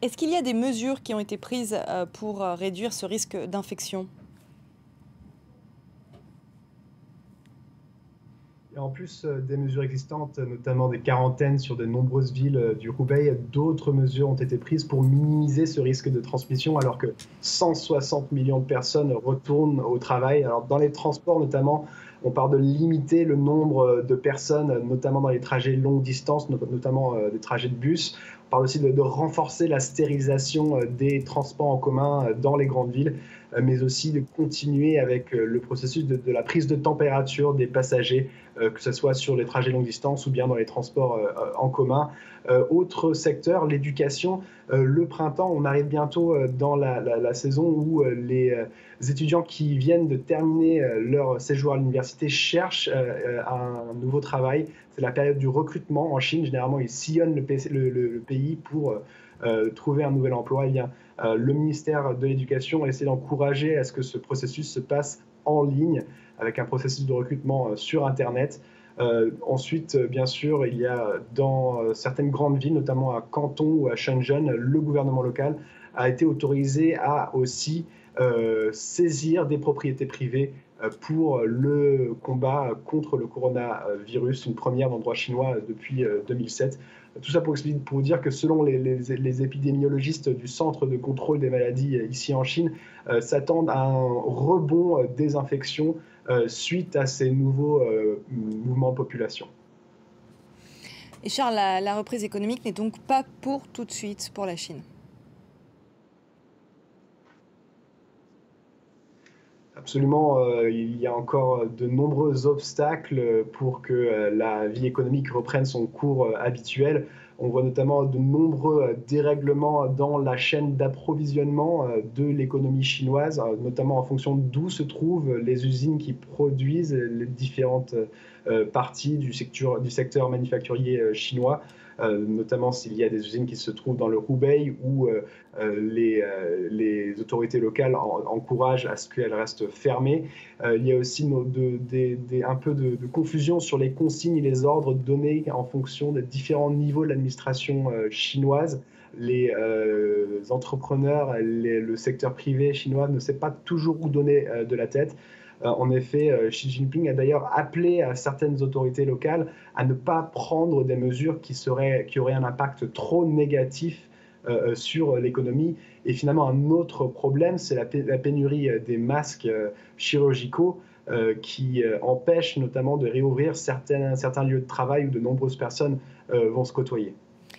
Est-ce qu'il y a des mesures qui ont été prises pour réduire ce risque d'infection? Et en plus des mesures existantes, notamment des quarantaines sur de nombreuses villes du Roubaix, d'autres mesures ont été prises pour minimiser ce risque de transmission, alors que 160 millions de personnes retournent au travail. Alors dans les transports notamment, on parle de limiter le nombre de personnes, notamment dans les trajets longue distance, notamment des trajets de bus. On parle aussi de renforcer la stérilisation des transports en commun dans les grandes villes, mais aussi de continuer avec le processus de la prise de température des passagers, que ce soit sur les trajets longue distance ou bien dans les transports en commun. Autre secteur, l'éducation. Le printemps, on arrive bientôt dans la saison où les étudiants qui viennent de terminer leur séjour à l'université cherchent un nouveau travail. C'est la période du recrutement en Chine. Généralement, ils sillonnent le pays pour trouver un nouvel emploi. Eh bien, le ministère de l'Éducation essaie d'encourager à ce que ce processus se passe en ligne, avec un processus de recrutement sur Internet. Ensuite, bien sûr, il y a dans certaines grandes villes, notamment à Canton ou à Shenzhen, le gouvernement local a été autorisé à aussi saisir des propriétés privées pour le combat contre le coronavirus, une première dans le droit chinois depuis 2007. Tout ça pour dire que selon les épidémiologistes du Centre de contrôle des maladies ici en Chine, s'attendent à un rebond des infections suite à ces nouveaux mouvements de population. Et Charles, la reprise économique n'est donc pas pour tout de suite pour la Chine. Absolument, il y a encore de nombreux obstacles pour que la vie économique reprenne son cours habituel. On voit notamment de nombreux dérèglements dans la chaîne d'approvisionnement de l'économie chinoise, notamment en fonction d'où se trouvent les usines qui produisent les différentes parties du secteur manufacturier chinois. Notamment s'il y a des usines qui se trouvent dans le Hubei où les autorités locales encouragent à ce qu'elles restent fermées. Il y a aussi un peu de confusion sur les consignes et les ordres donnés en fonction des différents niveaux de l'administration chinoise. Les entrepreneurs, le secteur privé chinois ne sait pas toujours où donner de la tête. En effet, Xi Jinping a d'ailleurs appelé à certaines autorités locales à ne pas prendre des mesures qui auraient un impact trop négatif sur l'économie. Et finalement, un autre problème, c'est la pénurie des masques chirurgicaux qui empêche notamment de réouvrir certains lieux de travail où de nombreuses personnes vont se côtoyer.